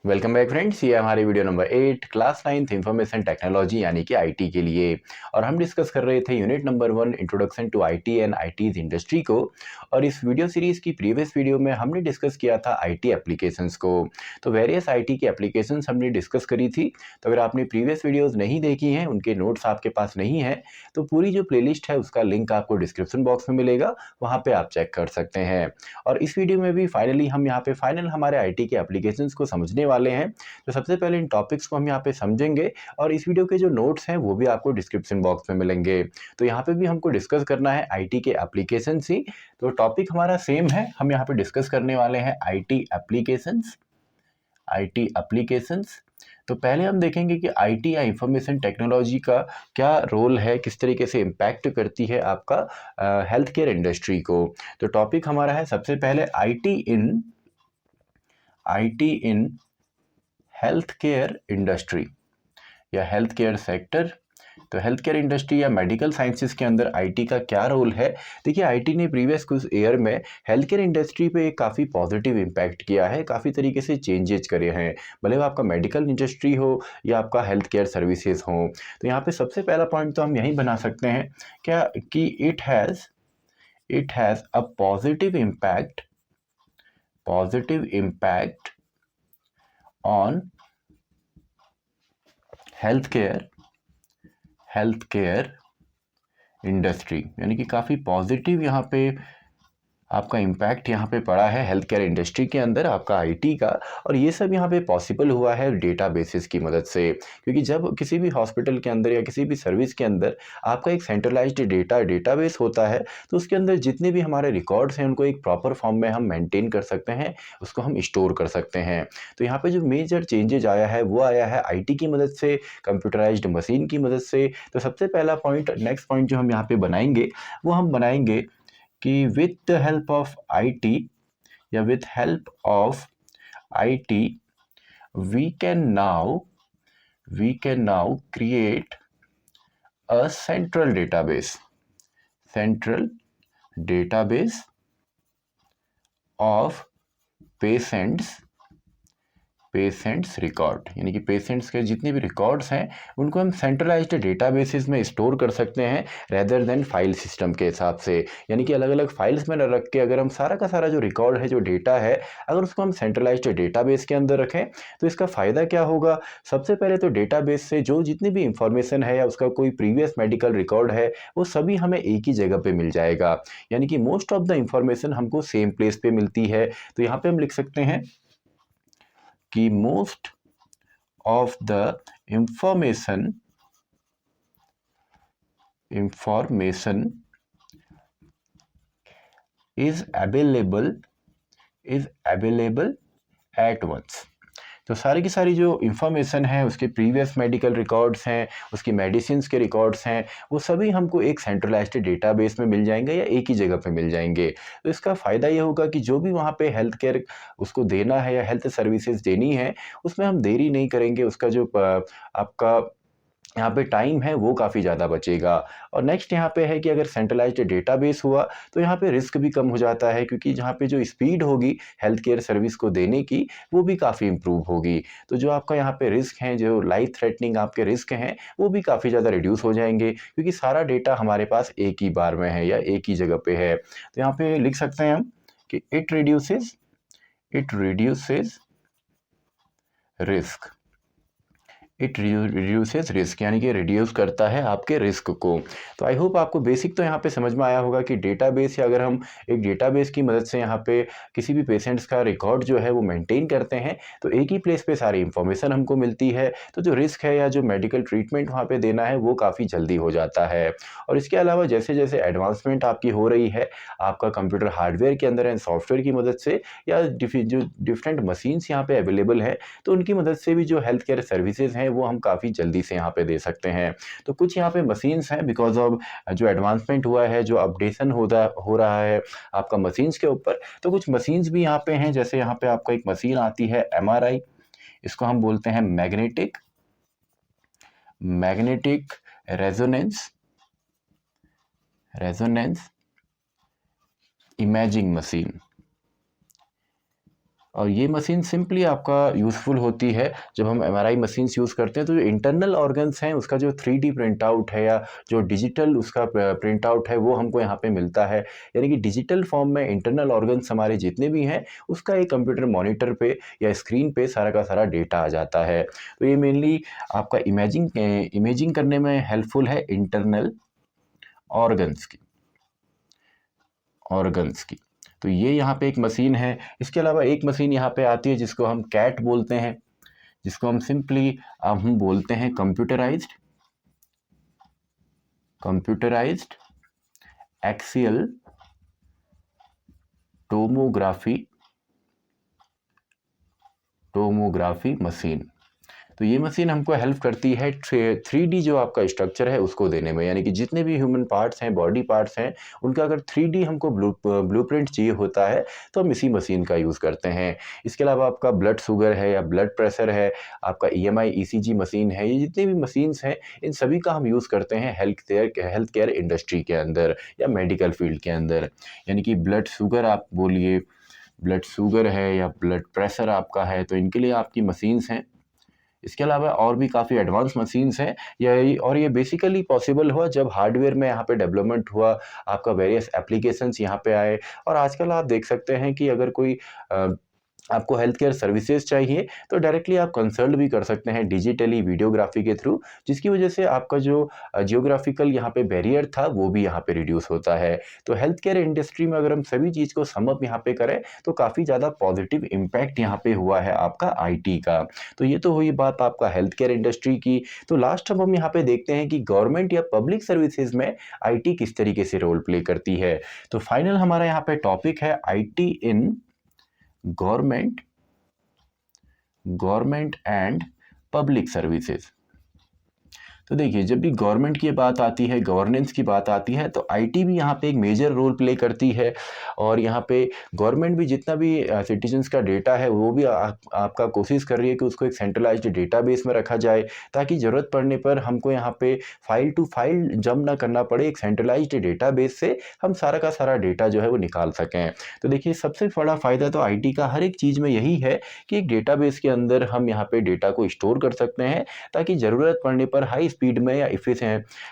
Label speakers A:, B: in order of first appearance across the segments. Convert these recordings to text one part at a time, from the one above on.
A: Welcome back friends, ये हमारे video number 8 class 9th information technology यानी कि आईटी के लिए। और हम डिस्कस कर रहे थे unit number 1 introduction to IT and ITs industry को। और इस वीडियो सीरीज की प्रीवियस वीडियो में हमने डिस्कस किया था आईटी एप्लीकेशंस को। तो वेरियस आईटी की एप्लीकेशंस हमने डिस्कस करी थी। तो अगर आपने प्रीवियस वीडियोज़ नहीं देखी हैं, उनके नोट्स आपके पास नहीं हैं, तो पूरी जो प्लेलिस्ट है उसका लिंक आपको डिस्क्रिप्शन बॉक्स में मिलेगा, वहाँ पर आप चेक कर सकते हैं। और इस वीडियो में भी फाइनली हम यहाँ पे फाइनल हमारे आईटी के एप्लीकेशंस को समझने वाले हैं। तो सबसे पहले इन टॉपिक्स को हम यहाँ पे समझेंगे और इस वीडियो के जो नोट्स हैं वो भी आपको डिस्क्रिप्शन बॉक्स में मिलेंगे। तो यहाँ पे भी हमको डिस्कस करना है आईटी के एप्लीकेशंस ही। तो टॉपिक हमारा सेम है, हम यहाँ पे डिस्कस करने वाले हैं आईटी एप्लीकेशंस। IT applications. तो पहले हम देखेंगे कि आईटी या इंफॉर्मेशन टेक्नोलॉजी का क्या रोल है, किस तरीके से इम्पैक्ट करती है आपका हेल्थ केयर इंडस्ट्री को। तो टॉपिक हमारा है सबसे पहले IT in health care industry या हेल्थ केयर सेक्टर। तो हेल्थ केयर इंडस्ट्री या मेडिकल साइंसेज के अंदर आईटी का क्या रोल है। देखिए, आईटी ने प्रीवियस कुछ ईयर में हेल्थ केयर इंडस्ट्री पे एक काफ़ी पॉजिटिव इम्पैक्ट किया है, काफ़ी तरीके से चेंजेज करे हैं, भले वो आपका मेडिकल इंडस्ट्री हो या आपका हेल्थ केयर सर्विसेज हो। तो यहाँ पे सबसे पहला पॉइंट तो हम यही बना सकते हैं क्या कि it has a positive impact on health care industry, यानी कि काफ़ी पॉजिटिव यहाँ पे आपका इम्पैक्ट यहाँ पे पड़ा है हेल्थ केयर इंडस्ट्री के अंदर आपका आईटी का। और ये सब यहाँ पे पॉसिबल हुआ है डेटाबेसेस की मदद से, क्योंकि जब किसी भी हॉस्पिटल के अंदर या किसी भी सर्विस के अंदर आपका एक सेंट्रलाइज्ड डेटाबेस होता है, तो उसके अंदर जितने भी हमारे रिकॉर्ड्स हैं उनको एक प्रॉपर फॉर्म में हम मेंटेन कर सकते हैं, उसको हम स्टोर कर सकते हैं। तो यहाँ पे जो मेजर चेंजेज आया है वो आया है आईटी की मदद से, कंप्यूटराइज्ड मशीन की मदद से। तो सबसे पहला पॉइंट, नेक्स्ट पॉइंट जो हम यहाँ पे बनाएंगे वो हम बनाएंगे कि with the help of IT या with help of IT we can now create a central database of patients record, यानी कि पेशेंट्स के जितने भी रिकॉर्ड्स हैं उनको हम सेंट्रलाइज्ड डेटाबेसेस में स्टोर कर सकते हैं रेदर देन फाइल सिस्टम के हिसाब से। यानी कि अलग अलग फाइल्स में न रख के अगर हम सारा का सारा जो रिकॉर्ड है, जो डेटा है, अगर उसको हम सेंट्रलाइज्ड डेटाबेस के अंदर रखें तो इसका फ़ायदा क्या होगा। सबसे पहले तो डेटाबेस से जो जितनी भी इंफॉर्मेशन है या उसका कोई प्रीवियस मेडिकल रिकॉर्ड है वो सभी हमें एक ही जगह पे मिल जाएगा, यानी कि मोस्ट ऑफ द इंफॉर्मेशन हमको सेम प्लेस पे मिलती है। तो यहाँ पे हम लिख सकते हैं कि most of the information is available at once. तो सारी की सारी जो इंफॉर्मेशन है, उसके प्रीवियस मेडिकल रिकॉर्ड्स हैं, उसकी मेडिसिन्स के रिकॉर्ड्स हैं, वो सभी हमको एक सेंट्रलाइज्ड डेटाबेस में मिल जाएंगे या एक ही जगह पे मिल जाएंगे। तो इसका फ़ायदा ये होगा कि जो भी वहाँ पे हेल्थ केयर उसको देना है या हेल्थ सर्विसेज देनी है, उसमें हम देरी नहीं करेंगे, उसका जो आपका यहाँ पे टाइम है वो काफ़ी ज़्यादा बचेगा। और नेक्स्ट यहाँ पे है कि अगर सेंट्रलाइज्ड डेटाबेस हुआ तो यहाँ पे रिस्क भी कम हो जाता है, क्योंकि जहाँ पे जो स्पीड होगी हेल्थ केयर सर्विस को देने की वो भी काफ़ी इम्प्रूव होगी। तो जो आपका यहाँ पे रिस्क हैं, जो लाइफ थ्रेटनिंग आपके रिस्क हैं, वो भी काफ़ी ज़्यादा रिड्यूस हो जाएंगे, क्योंकि सारा डेटा हमारे पास एक ही बार में है या एक ही जगह पे है। तो यहाँ पे लिख सकते हैं हम कि इट रिड्यूसेस रिस्क, यानी कि रिड्यूस करता है आपके रिस्क को। तो आई होप आपको बेसिक तो यहाँ पे समझ में आया होगा कि डेटाबेस, या अगर हम एक डेटाबेस की मदद से यहाँ पे किसी भी पेशेंट्स का रिकॉर्ड जो है वो मेंटेन करते हैं तो एक ही प्लेस पे सारी इंफॉर्मेशन हमको मिलती है, तो जो रिस्क है या जो मेडिकल ट्रीटमेंट वहाँ पे देना है वो काफ़ी जल्दी हो जाता है। और इसके अलावा जैसे जैसे एडवांसमेंट आपकी हो रही है आपका कंप्यूटर हार्डवेयर के अंदर एंड सॉफ्टवेयर की मदद से, या जो डिफरेंट मशीन्स यहाँ पे अवेलेबल है, तो उनकी मदद से भी जो हेल्थ केयर सर्विसेज हैं वो हम काफ़ी जल्दी से यहाँ पे दे सकते हैं। तो कुछ यहाँ पे मशीन्स हैं, बिकॉज ऑफ जो एडवांसमेंट हुआ है, जो अपडेशन हो रहा है आपका मशीन्स के ऊपर, तो कुछ मशीन्स भी यहाँ पे हैं। जैसे यहाँ पे आपको एक मशीन आती है एमआरआई, इसको हम बोलते हैं मैग्नेटिक रेजोनेंस इमेजिंग मशीन। और ये मशीन सिंपली आपका यूज़फुल होती है जब हम एमआरआई मशीन्स यूज़ करते हैं, तो जो इंटरनल ऑर्गन्स हैं उसका जो 3D प्रिंट आउट है या जो डिजिटल उसका प्रिंट आउट है वो हमको यहाँ पे मिलता है। यानी कि डिजिटल फॉर्म में इंटरनल ऑर्गन्स हमारे जितने भी हैं उसका एक कंप्यूटर मॉनिटर पे या स्क्रीन पे सारा का सारा डेटा आ जाता है। तो ये मेनली आपका इमेजिंग करने में हेल्पफुल है इंटरनल ऑर्गन्स की। तो ये यहाँ पे एक मशीन है। इसके अलावा एक मशीन यहाँ पे आती है जिसको हम कैट बोलते हैं, जिसको हम सिंपली हम बोलते हैं कंप्यूटराइज्ड एक्सियल टोमोग्राफी मशीन। तो ये मशीन हमको हेल्प करती है 3D जो आपका स्ट्रक्चर है उसको देने में, यानी कि जितने भी ह्यूमन पार्ट्स हैं, बॉडी पार्ट्स हैं, उनका अगर 3D हमको ब्लूप्रिंट चाहिए होता है तो हम इसी मशीन का यूज़ करते हैं। इसके अलावा आपका ब्लड शुगर है या ब्लड प्रेशर है, आपका EMI ECG मशीन है, ये जितनी भी मशीन्स हैं इन सभी का हम यूज़ करते हैं हेल्थ केयर इंडस्ट्री के अंदर या मेडिकल फील्ड के अंदर। यानी कि ब्लड शुगर आप बोलिए, ब्लड शुगर है या ब्लड प्रेशर आपका है, तो इनके लिए आपकी मशीन्स हैं। इसके अलावा और भी काफ़ी एडवांस मशीन्स हैं ये बेसिकली पॉसिबल हुआ जब हार्डवेयर में यहाँ पे डेवलपमेंट हुआ, आपका वेरियस एप्लीकेशंस यहाँ पे आए। और आजकल आप देख सकते हैं कि अगर कोई आपको हेल्थ केयर सर्विसेज चाहिए तो डायरेक्टली आप कंसल्ट भी कर सकते हैं डिजिटली वीडियोग्राफी के थ्रू, जिसकी वजह से आपका जो जियोग्राफिकल यहाँ पे बैरियर था वो भी यहाँ पे रिड्यूस होता है। तो हेल्थ केयर इंडस्ट्री में अगर हम सभी चीज़ को सम अप यहाँ पे करें तो काफ़ी ज़्यादा पॉजिटिव इम्पैक्ट यहाँ पे हुआ है आपका IT का। तो ये तो हुई बात आपका हेल्थ केयर इंडस्ट्री की। तो लास्ट हम यहाँ पे देखते हैं कि गवर्नमेंट या पब्लिक सर्विसेज में IT किस तरीके से रोल प्ले करती है। तो फाइनल हमारा यहाँ पे टॉपिक है IT in government and public services. तो देखिए जब भी गवर्नमेंट की बात आती है, गवर्नेंस की बात आती है, तो IT भी यहाँ पे एक मेजर रोल प्ले करती है। और यहाँ पे गवर्नमेंट भी जितना भी सिटीजन्स का डेटा है वो भी आपका कोशिश कर रही है कि उसको एक सेंट्रलाइज्ड डेटाबेस में रखा जाए, ताकि ज़रूरत पड़ने पर हमको यहाँ पे फाइल टू फाइल जंप ना करना पड़े, एक सेंट्रलाइज्ड डेटाबेस से हम सारा का सारा डेटा जो है वो निकाल सकें। तो देखिए सबसे बड़ा फ़ायदा तो IT का हर एक चीज़ में यही है कि एक डेटाबेस के अंदर हम यहाँ पे डेटा को स्टोर कर सकते हैं, ताकि ज़रूरत पड़ने पर हाई स्पीड में या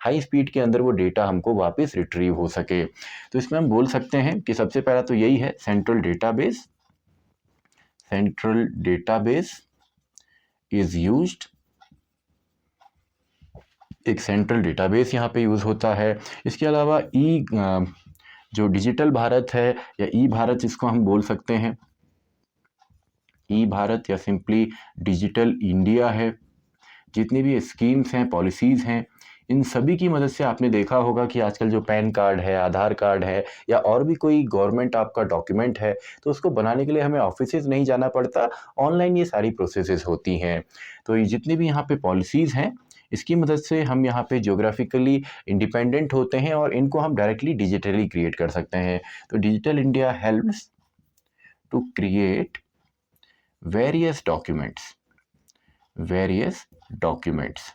A: हाई स्पीड के अंदर वो डेटा हमको वापस रिट्रीव हो सके। तो इसमें हम बोल सकते हैं कि सबसे पहला तो यही है सेंट्रल डेटाबेस इज यूज्ड। एक सेंट्रल डेटाबेस यहाँ पे यूज़ होता है। इसके अलावा जो डिजिटल भारत है या भारत जिसको हम बोल सकते हैं, भारत या सिंपली डिजिटल इंडिया है, जितनी भी स्कीम्स हैं, पॉलिसीज़ हैं, इन सभी की मदद से आपने देखा होगा कि आजकल जो पैन कार्ड है, आधार कार्ड है या और भी कोई गवर्नमेंट आपका डॉक्यूमेंट है, तो उसको बनाने के लिए हमें ऑफिसेज नहीं जाना पड़ता, ऑनलाइन ये सारी प्रोसेसेस होती हैं। तो ये जितनी भी यहाँ पे पॉलिसीज़ हैं इसकी मदद से हम यहाँ पे ज्योग्राफिकली इंडिपेंडेंट होते हैं और इनको हम डायरेक्टली डिजिटली क्रिएट कर सकते हैं। तो digital India helps to create various documents.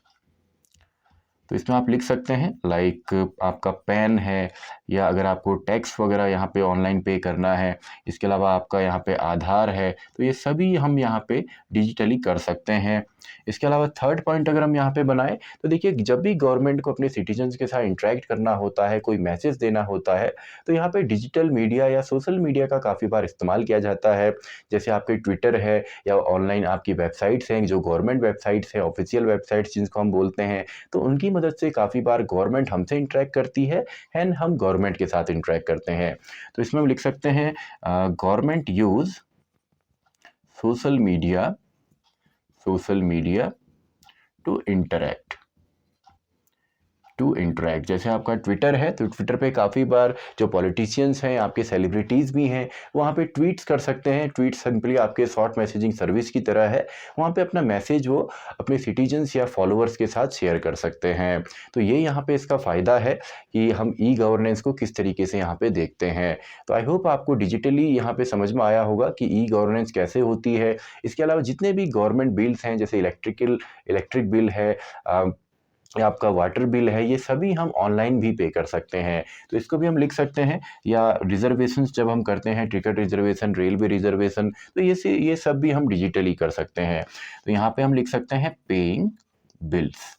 A: तो इसमें आप लिख सकते हैं लाइक आपका पैन है, या अगर आपको टैक्स वगैरह यहाँ पे ऑनलाइन पे करना है, इसके अलावा आपका यहाँ पे आधार है, तो ये सभी हम यहाँ पे डिजिटली कर सकते हैं। इसके अलावा थर्ड पॉइंट अगर हम यहाँ पे बनाएं तो देखिए जब भी गवर्नमेंट को अपने सिटीजन्स के साथ इंटरेक्ट करना होता है, कोई मैसेज देना होता है, तो यहाँ पे डिजिटल मीडिया या सोशल मीडिया का काफ़ी बार इस्तेमाल किया जाता है। जैसे आपके ट्विटर है या ऑनलाइन आपकी वेबसाइट्स हैं, जो गवर्नमेंट वेबसाइट्स हैं, ऑफिशियल वेबसाइट्स जिनको हम बोलते हैं, तो उनकी मदद से काफ़ी बार गवर्नमेंट हमसे इंटरेक्ट करती है एंड हम गवर्नमेंट के साथ इंटरेक्ट करते हैं। तो इसमें हम लिख सकते हैं government use social media to interact. जैसे आपका ट्विटर है तो ट्विटर पे काफ़ी बार जो पॉलिटिशियंस हैं, आपके सेलिब्रिटीज़ भी हैं, वहाँ पे ट्वीट्स कर सकते हैं। ट्वीट सिंपली आपके शॉर्ट मैसेजिंग सर्विस की तरह है, वहाँ पे अपना मैसेज वो अपने सिटीजन्स या फॉलोअर्स के साथ शेयर कर सकते हैं। तो ये यहाँ पे इसका फ़ायदा है कि हम गवर्नेंस को किस तरीके से यहाँ पे देखते हैं। तो आई होप आपको डिजिटली यहाँ पे समझ में आया होगा कि गवर्नेंस कैसे होती है। इसके अलावा जितने भी गवर्नमेंट बिल्स हैं, जैसे इलेक्ट्रिक बिल है, या आपका वाटर बिल है, ये सभी हम ऑनलाइन भी पे कर सकते हैं। तो इसको भी हम लिख सकते हैं, या रिजर्वेशंस जब हम करते हैं, टिकट रिजर्वेशन, रेलवे रिजर्वेशन, तो ये सब भी हम डिजिटली कर सकते हैं। तो यहाँ पे हम लिख सकते हैं पेइंग बिल्स।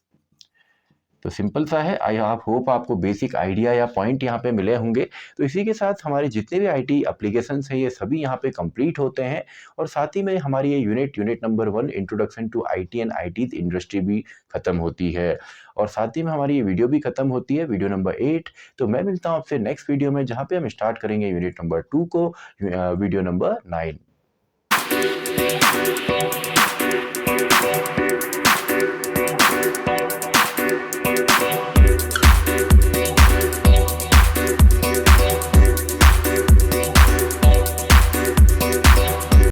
A: तो सिंपल सा है। आई आप होप आपको बेसिक आइडिया या पॉइंट यहाँ पे मिले होंगे। तो इसी के साथ हमारे जितने भी आईटी एप्लीकेशंस हैं ये सभी यहाँ पे कंप्लीट होते हैं, और साथ ही में हमारी ये unit number 1 introduction to IT and IT industry भी खत्म होती है, और साथ ही में हमारी ये वीडियो भी खत्म होती है, वीडियो नंबर 8। तो मैं मिलता हूँ आपसे नेक्स्ट वीडियो में, जहाँ पे हम स्टार्ट करेंगे यूनिट नंबर 2 को, वीडियो नंबर 9।